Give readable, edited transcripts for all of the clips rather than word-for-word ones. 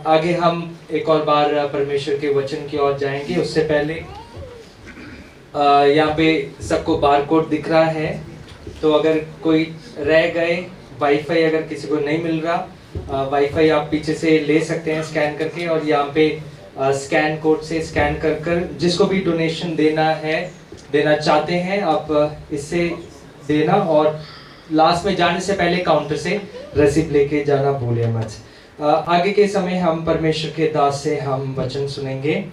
आगे हम एक और बार परमेश्वर के वचन की ओर जाएंगे। उससे पहले यहाँ पे सबको बारकोड दिख रहा है, तो अगर कोई रह गए, वाईफाई अगर किसी को नहीं मिल रहा, वाईफाई आप पीछे से ले सकते हैं स्कैन करके, और यहाँ पे स्कैन कोड से स्कैन कर जिसको भी डोनेशन देना चाहते हैं आप इससे देना, और लास्ट में जाने से पहले काउंटर से रसीद लेके जाना भूलिए मत। आगे के समय हम परमेश्वर के दास से हम वचन सुनेंगे,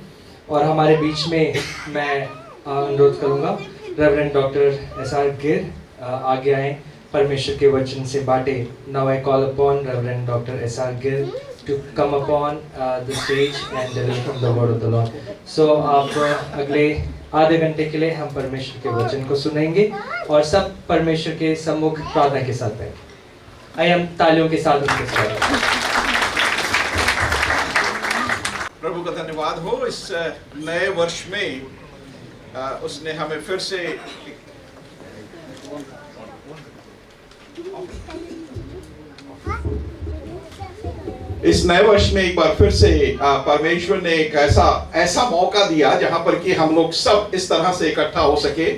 और हमारे बीच में मैं अनुरोध करूंगा रेवरेंड डॉक्टर एसआर गिर आगे आए, परमेश्वर के वचन से बांटे। Now I call upon reverend doctor SR Gir to come upon the stage and deliver from the word of the lord. So आप अगले आधे घंटे के लिए हम परमेश्वर के वचन को सुनेंगे, और सब परमेश्वर के सम्मुख प्रार्थना के साथ हैं। आइए हम तालियों के साथ उनके स्वागत। प्रभु का धन्यवाद हो, इस नए वर्ष में उसने हमें फिर से एक बार फिर से परमेश्वर ने एक ऐसा मौका दिया जहां पर कि हम लोग सब इस तरह से इकट्ठा हो सके,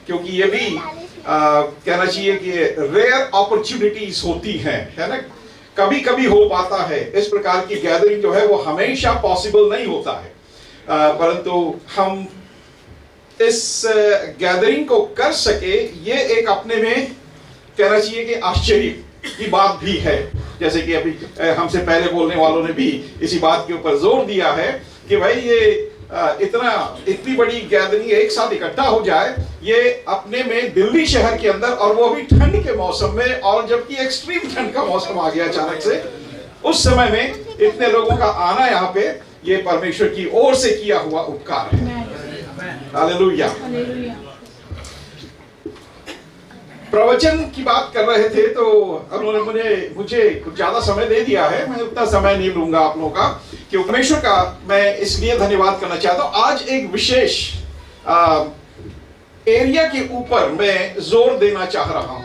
क्योंकि ये भी कहना चाहिए कि रेयर अपॉर्चुनिटीज होती हैं, है ना। कभी कभी हो पाता है इस प्रकार की गैदरिंग जो है वो हमेशा पॉसिबल नहीं होता है, परंतु हम इस गैदरिंग को कर सके, ये एक अपने में कहना चाहिए कि आश्चर्य की बात भी है। जैसे कि अभी हमसे पहले बोलने वालों ने भी इसी बात के ऊपर जोर दिया है कि भाई ये इतनी बड़ी गैदरिंग एक साथ इकट्ठा हो जाए, ये अपने में दिल्ली शहर के अंदर, और वो भी ठंड के मौसम में, और जबकि एक्सट्रीम ठंड का मौसम आ गया अचानक से, उस समय में इतने लोगों का आना यहाँ पे, ये परमेश्वर की ओर से किया हुआ उपकार है। हालेलुया। प्रवचन की बात कर रहे थे तो उन्होंने मुझे कुछ ज्यादा समय दे दिया है, मैं उतना समय नहीं लूंगा आप लोगों का, कि परमेश्वर का मैं इसलिए धन्यवाद करना चाहता हूं। आज एक विशेष एरिया के ऊपर मैं जोर देना चाह रहा हूं।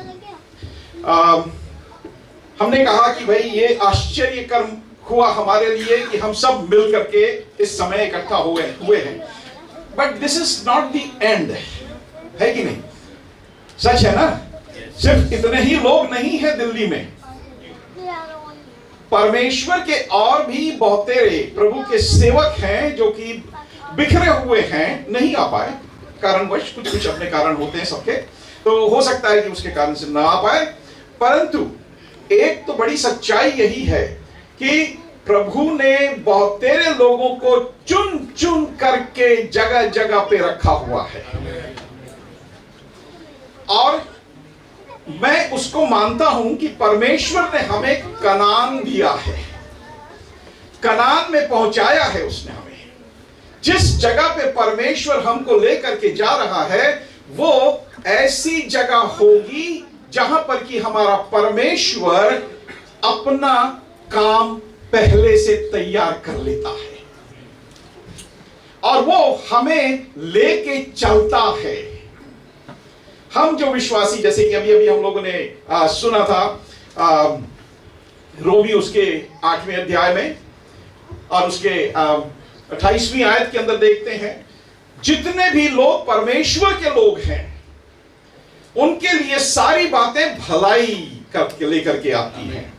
हमने कहा कि भाई ये आश्चर्य कर्म हुआ हमारे लिए कि हम सब मिल करके इस समय इकट्ठा हुए हैं, but this is not the end, है कि नहीं? सच है ना? सिर्फ इतने ही लोग नहीं है दिल्ली में, परमेश्वर के और भी बहुतेरे प्रभु के सेवक हैं जो कि बिखरे हुए हैं, नहीं आ पाए कारणवश, कुछ अपने कारण होते हैं सबके, तो हो सकता है कि उसके कारण से ना आ पाए। परंतु एक तो बड़ी सच्चाई यही है कि प्रभु ने बहुतेरे लोगों को चुन चुन करके जगह जगह पे रखा हुआ है, और मैं उसको मानता हूं कि परमेश्वर ने हमें कनान दिया है, कनान में पहुंचाया है उसने हमें। जिस जगह पे परमेश्वर हमको लेकर के जा रहा है वो ऐसी जगह होगी जहां पर कि हमारा परमेश्वर अपना काम पहले से तैयार कर लेता है, और वो हमें लेके चलता है। हम जो विश्वासी, जैसे कि अभी हम लोगों ने सुना था रोमी उसके 8वें अध्याय में, और उसके 28वीं आयत के अंदर देखते हैं, जितने भी लोग परमेश्वर के लोग हैं उनके लिए सारी बातें भलाई करके लेकर के आती हैं।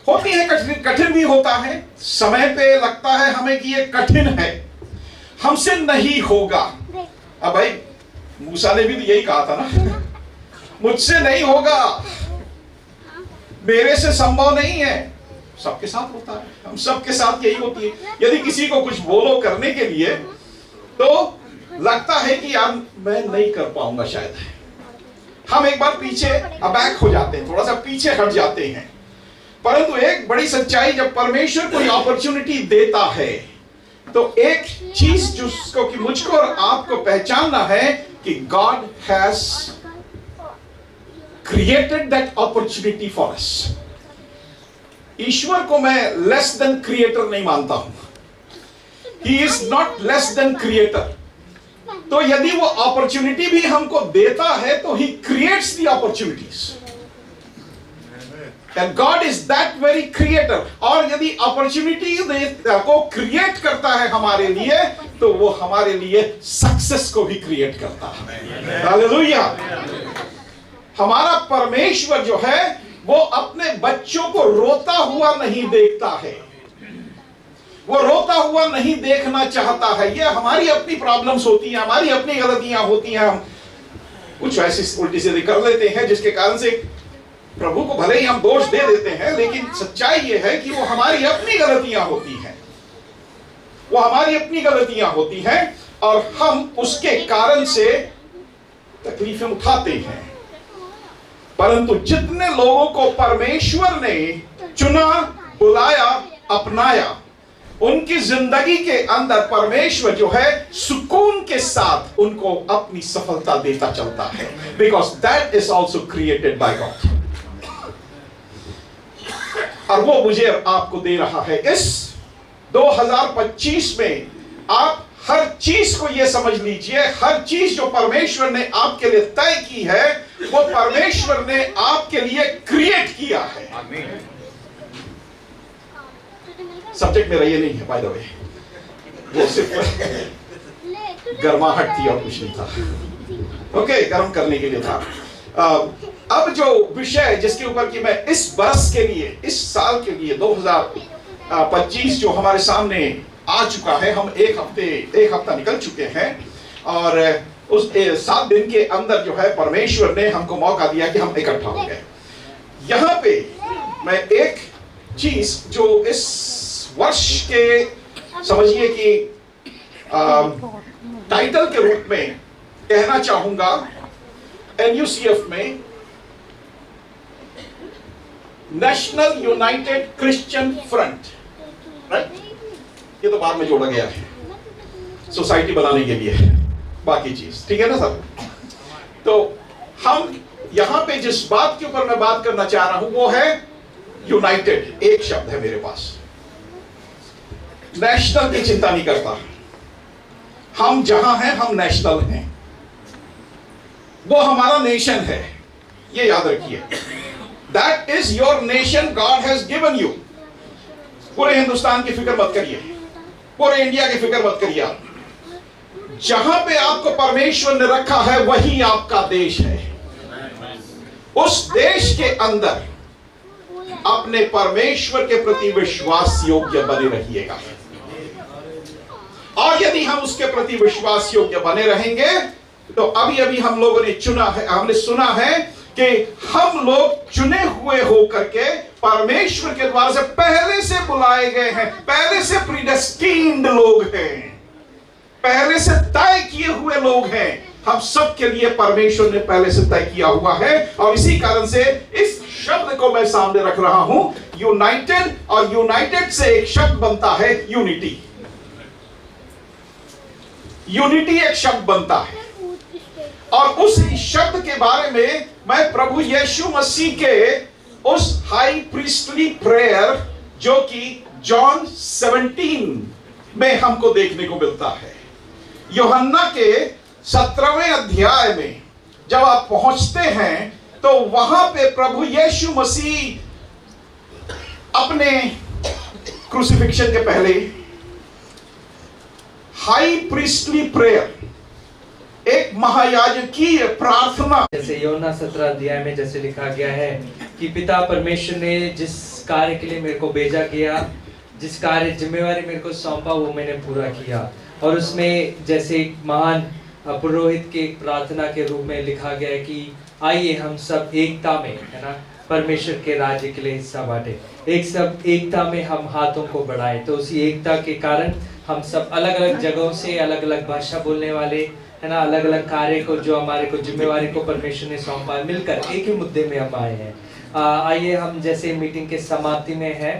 होती है कठिन भी होता है, समय पे लगता है हमें कि ये कठिन है, हमसे नहीं होगा। अब भाई मूसा ने भी तो यही कहा था ना, मुझसे नहीं होगा, मेरे से संभव नहीं है। सबके साथ होता है, हम सबके साथ यही होती है। यदि किसी को कुछ बोलो करने के लिए तो लगता है कि यार मैं नहीं कर पाऊंगा शायद, हम एक बार पीछे अबैक हो जाते हैं, थोड़ा सा पीछे हट जाते हैं। परंतु एक बड़ी सच्चाई, जब परमेश्वर कोई अपॉर्चुनिटी देता है तो एक चीज जिसको कि मुझको और आपको पहचानना है कि God has created that opportunity for us. ईश्वर को मैं लेस देन क्रिएटर नहीं मानता हूं, he is not less than creator. तो यदि वो अपॉर्चुनिटी भी हमको देता है तो he creates the opportunities. And God is that very creator. और यदि अपॉर्चुनिटी को क्रिएट करता है हमारे लिए, तो वो हमारे लिए सक्सेस को भी क्रिएट करता है। हालेलुया। हमारा परमेश्वर जो है वो अपने बच्चों को रोता हुआ नहीं देखता है, वो रोता हुआ नहीं देखना चाहता है। ये हमारी अपनी प्रॉब्लम्स होती हैं, हमारी अपनी गलतियां होती हैं, हम कुछ ऐसी उल्टी सीधी कर लेते हैं जिसके कारण से प्रभु को भले ही हम दोष दे देते हैं, लेकिन सच्चाई ये है कि वो हमारी अपनी गलतियां होती हैं, वो हमारी अपनी गलतियां होती हैं और हम उसके कारण से तकलीफें उठाते हैं। परंतु जितने लोगों को परमेश्वर ने चुना, बुलाया, अपनाया, उनकी जिंदगी के अंदर परमेश्वर जो है सुकून के साथ उनको अपनी सफलता देता चलता है, because that is also created by God. और वो मुझे आपको दे रहा है। इस 2025 में आप हर चीज को ये समझ लीजिए, हर चीज जो परमेश्वर ने आपके लिए तय की है वो परमेश्वर ने आपके लिए क्रिएट किया है। सब्जेक्ट मेरा ये नहीं है, बाय द वे, वो सिर्फ गर्माहट थी और कुछ नहीं था। ओके, गर्म करने के लिए था। अब जो विषय जिसके ऊपर कि मैं इस बरस के लिए, इस साल के लिए 2025 जो हमारे सामने आ चुका है, हम एक हफ्ता निकल चुके हैं और उस 7 दिन के अंदर जो है परमेश्वर ने हमको मौका दिया कि हम इकट्ठा हो गए। यहाँ पे मैं एक चीज जो इस वर्ष के समझिए कि टाइटल के रूप में कहना चाहूंगा, NUCF में national United Christian front, right? ये तो बाद में जोड़ा गया है सोसाइटी बनाने के लिए, बाकी चीज ठीक है ना सर। तो हम यहां पे जिस बात के ऊपर मैं बात करना चाह रहा हूं वो है यूनाइटेड। एक शब्द है मेरे पास, नेशनल की चिंता नहीं करता। हम जहां हैं हम नेशनल हैं, वो हमारा नेशन है, ये याद रखिए। That is your nation God has given you. पूरे हिंदुस्तान की फिक्र मत करिए, पूरे इंडिया की फिक्र मत करिए। जहां पे आपको परमेश्वर ने रखा है वही आपका देश है। उस देश के अंदर अपने परमेश्वर के प्रति विश्वास योग्य बने रहिएगा, और यदि हम उसके प्रति विश्वास योग्य बने रहेंगे तो अभी हम लोगों ने चुना है, हमने सुना है कि हम लोग चुने हुए होकर के परमेश्वर के द्वारा से पहले से बुलाए गए हैं, पहले से प्रीडेस्टिन्ड लोग हैं, पहले से तय किए हुए लोग हैं। हम सब के लिए परमेश्वर ने पहले से तय किया हुआ है, और इसी कारण से इस शब्द को मैं सामने रख रहा हूं, यूनाइटेड। और यूनाइटेड से एक शब्द बनता है यूनिटी। यूनिटी एक शब्द बनता है, और उस शब्द के बारे में मैं प्रभु यीशु मसीह के उस हाई प्रीस्टली प्रेयर जो कि जॉन 17 में हमको देखने को मिलता है। यूहन्ना के 17वें अध्याय में जब आप पहुंचते हैं तो वहां पे प्रभु यीशु मसीह अपने क्रूसिफिक्शन के पहले हाई प्रीस्टली प्रेयर, एक महायाजकीय प्रार्थना, जैसे यूहन्ना 17 अध्याय में जैसे लिखा गया है कि पिता परमेश्वर ने जिस कार्य के लिए मेरे को भेजा गया, जिस कार्य जिम्मेवारी मेरे को सौंपा वो मैंने पूरा किया। और उसमें जैसे एक महान पुरोहित के प्रार्थना के रूप में लिखा गया है कि आइए हम सब एकता में, है ना, परमेश्वर के राज्य के लिए हिस्सा बांटे, एकता में हम हाथों को बढ़ाएं। तो उसी एकता के कारण हम सब अलग अलग जगहों से, अलग अलग भाषा बोलने वाले, है ना, अलग अलग कार्य को जो हमारे को जिम्मेवारी को परमेश्वर ने सौंपा है, मिलकर एक ही मुद्दे में हम आए हैं। आइए हम जैसे मीटिंग के समाप्ति में है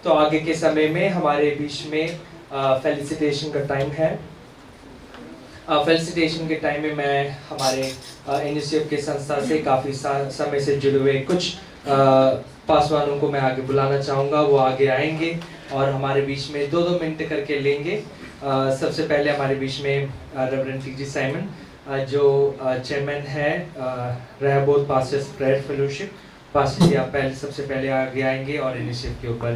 तो आगे के समय में हमारे बीच में फेलिसिटेशन का टाइम है। फेलिसिटेशन के टाइम में मैं हमारे NUCF के संस्था से काफ़ी समय से जुड़े हुए कुछ पासवानों को मैं आगे बुलाना चाहूँगा। वो आगे आएंगे और हमारे बीच में 2-2 मिनट करके लेंगे। सबसे पहले हमारे बीच में रेवरेंड टी.जी. साइमन जो चेयरमैन है रहबोत पास्टर्स प्रेयर फेलोशिप, पास्टर जी आप सबसे पहले आगे आएंगे और इनिशिएटिव के ऊपर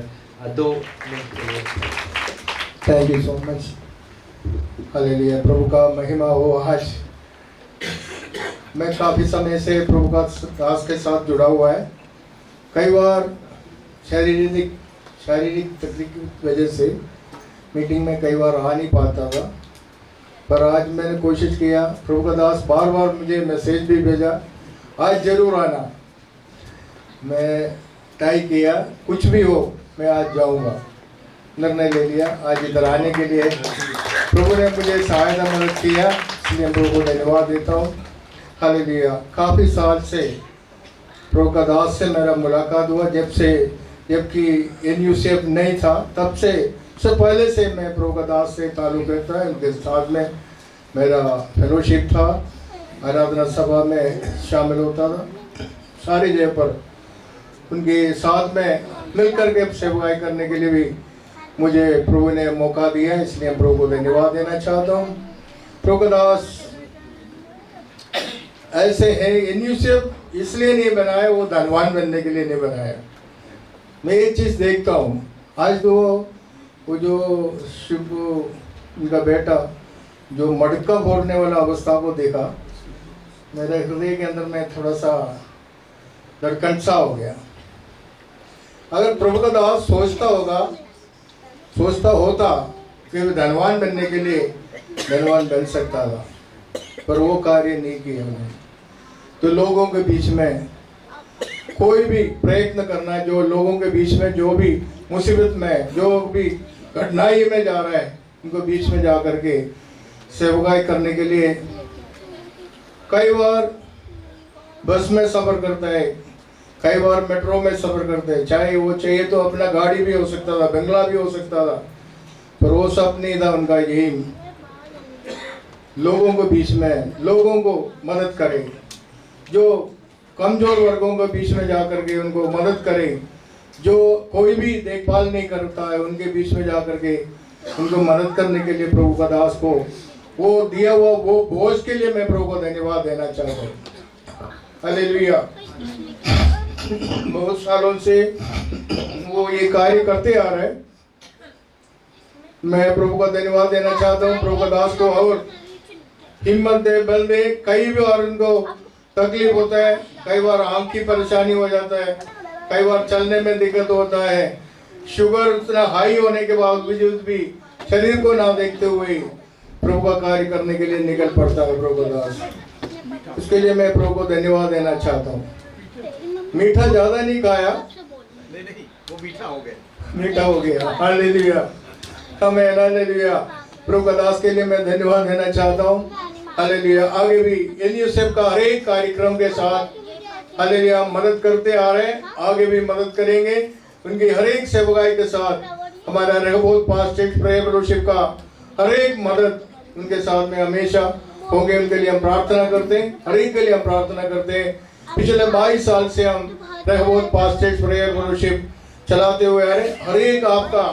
2 मिनट के लिए। Thank you so much. Hallelujah, प्रभु का महिमा हो। आज मैं काफ़ी समय से प्रभु का दास के साथ जुड़ा हुआ है। कई बार शारीरिक तकलीफ की वजह से मीटिंग में कई बार आ नहीं पाता था, पर आज मैंने कोशिश किया। प्रभु का दास बार बार मुझे मैसेज भी भेजा, आज ज़रूर आना। मैं तय किया, कुछ भी हो मैं आज जाऊंगा। निर्णय ले लिया आज इधर आने के लिए। प्रभु ने मुझे सहायता मदद किया, इसलिए प्रभु को धन्यवाद देता हूँ। हालेलुया। काफ़ी साल से प्रभु का दास से मेरा मुलाकात हुआ, जबकि NUCF नहीं था, तब से उससे पहले से मैं प्रभु का दास से ताल्लुक़ रखता है। उनके साथ में मेरा फेलोशिप था, आराधना सभा में शामिल होता था। सारी जगह पर उनके साथ में मिलकर के सेवाएं करने के लिए भी मुझे प्रभु ने मौका दिया, इसलिए प्रभु को धन्यवाद देना चाहता हूँ। प्रभु का दास ऐसे है, NUCF इसलिए नहीं बनाया, वो धनवान बनने के लिए नहीं बनाया। मैं ये चीज़ देखता हूँ। आज तो वो जो शिव उनका बेटा जो मटका फोड़ने वाला अवस्था को देखा, मेरे हृदय के अंदर में थोड़ा सा धड़कन सा हो गया। अगर प्रभु का दास सोचता होता कि वो धनवान बनने के लिए धनवान बन सकता था, पर वो कार्य नहीं किया उन्होंने। तो लोगों के बीच में कोई भी प्रयत्न करना, जो लोगों के बीच में जो भी मुसीबत में, जो भी कठिनाई में जा रहा है, उनको बीच में जा करके सेवकाई करने के लिए कई बार बस में सफ़र करता है, कई बार मेट्रो में सफ़र करते हैं। चाहे वो चाहिए तो अपना गाड़ी भी हो सकता था, बंगला भी हो सकता था, पर वो सब नहीं था उनका। यही लोगों के बीच में लोगों को मदद करे, जो कमज़ोर वर्गों के बीच में जा कर के उनको मदद करे, जो कोई भी देखभाल नहीं करता है उनके बीच में जा कर के उनको मदद करने के लिए प्रभु का दास को वो दिया हुआ वो बोझ के लिए मैं प्रभु को धन्यवाद देना चाहता हूँ। हालेलुया। बहुत सालों से वो ये कार्य करते आ रहे हैं। मैं प्रभु का धन्यवाद देना चाहता हूँ प्रभु का दास को, और हिम्मत दे, बल दे। कई बार उनको तकलीफ होता है, कई बार आँख की परेशानी हो जाता है, कई बार चलने में दिक्कत होता है। शुगर उतना हाई होने के बावजूद भी शरीर को ना देखते हुए प्रभु का कार्य करने के लिए निकल पड़ता है प्रभु का दास। उसके लिए मैं प्रभु को धन्यवाद देना चाहता हूँ। मीठा ज्यादा नहीं खाया, नहीं, वो मीठा हो गया। मीठा हो गया। हालेलुया, आमीन, हालेलुया। प्रभु का दास के लिए मैं धन्यवाद देना चाहता हूँ। हालेलुया। आगे भी NUCF का हर एक कार्यक्रम के साथ हालेलुया मदद करते आ रहे हैं, आगे भी मदद करेंगे। उनकी हर एक सेवकाई के साथ हमारा रेहोबोथ पास्ट चर्च प्रेयर फेलोशिप का हर एक मदद उनके साथ में हमेशा होंगे। उनके लिए हम प्रार्थना करते हैं, हर एक के लिए हम प्रार्थना करते हैं। पिछले 22 साल से हम रेहोबोथ पास्ट चर्च प्रेयर फेलोशिप चलाते हुए आ रहे हैं। हर एक आपका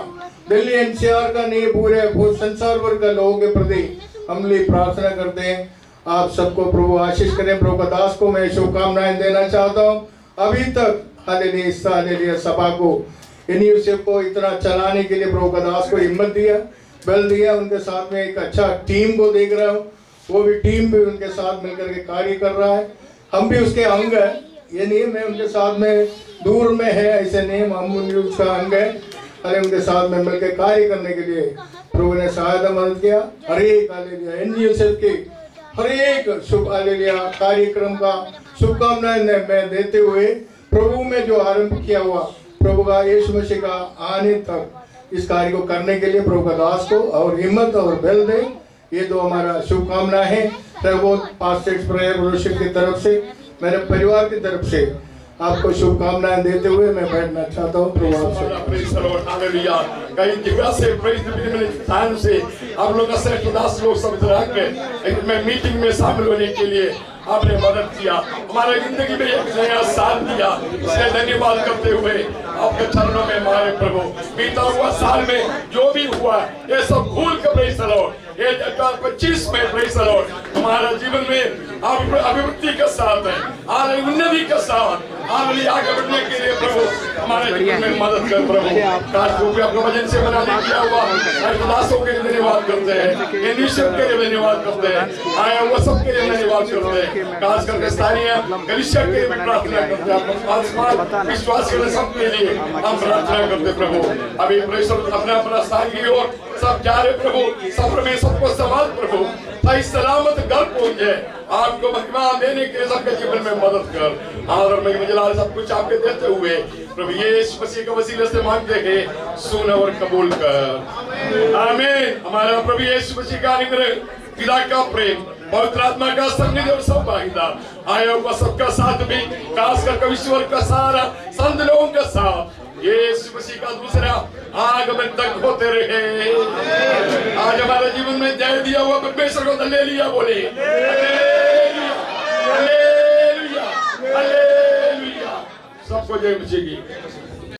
दिल्ली NCR का नहीं, पूरे संसार भर का लोगों के प्रति हम लिए प्रार्थना करते हैं। आप सबको प्रभु आशीष करें। प्रभु का दास को मैं शुभकामनाएं देना चाहता हूँ। अभी तक हालेलुया सभा को NUCF को इतना चलाने के लिए प्रभु का दास को हिम्मत दिया, बल दिया। उनके साथ में एक अच्छा टीम को देख रहा हूँ, वो भी टीम भी उनके साथ मिलकर के कार्य कर रहा है। हम भी उसके अंग है, ये नहीं मैं उनके साथ में दूर में है ऐसे नहीं, हम उसका अंग है। अरे उनके साथ में मिलकर कार्य करने के लिए प्रभु ने सहायता मदद किया। हर एक हालेलुया NUCF के हर एक शुभ हालेलुया कार्यक्रम का शुभकामनाएं मैं देते हुए प्रभु में जो आरंभ किया हुआ प्रभु का यीशु मसीह का आने तक इस कार्य को करने के लिए प्रभु का दास को और हिम्मत और बल दे। ये दो हमारा शुभकामना है रेहोबोथ पास्ट चर्च प्रेयर फेलोशिप की तरफ से, मेरे परिवार की तरफ से आपको शुभकामनाएं देते हुए मैं बैठना चाहता हूँ। कई जगह से आप लोग मैं मीटिंग में शामिल होने के लिए आपने मदद किया, हमारे जिंदगी में एक नया साल दिया, इसलिए धन्यवाद करते हुए आपके चरणों में हमारे प्रभु बीता हुआ साल में जो भी हुआ ये सब भूल कर प्रेज़ द लॉर्ड। ये 2025 में प्रेज़ द लॉर्ड हमारा जीवन में अभिवृद्धि के साथ है, उन्नति के साथ हालेलुया आगे बढ़ने के लिए प्रभु हमारे जीवन में मदद कर प्रभु। आज को भी आपका वचन से बना दिया हुआ दासों के लिए धन्यवाद करते हैं, इनिशिएटिव के लिए धन्यवाद करते हैं, आया हुआ सबके लिए धन्यवाद करते हैं, खास करके स्थानीय कलीसिया के लिए प्रार्थना करते हैं, विश्वास करने सबके लिए हम प्रार्थना करते प्रभु। अभी प्रेषण अपना अपना स्थान की ओर सब जा रहे प्रभु, सफर में सबको संभाल प्रभु, सही सलामत घर पहुंचे, आपको महिमा देने के लिए सबके जीवन में मदद कर। आदर में मुझे सब कुछ आपके देते हुए प्रभु यीशु मसीह के वसीले से मांगते हैं, सुन और कबूल कर, आमीन। हमारा प्रभु यीशु मसीह का अनुग्रह, पिता का प्रेम, पवित्र आत्मा का सानिध्य और संभागीदार आया हुआ सबका साथ भी, खास कर ईश्वर का सारा संत लोगों के साथ यीशु मसीह का दूसरा आगमन तक होते रहे। आज हमारे जीवन में जय दिया हुआ परमेश्वर को हालेलुया बोले, हालेलुया हालेलुया हालेलुया। सबको जय मसीह की।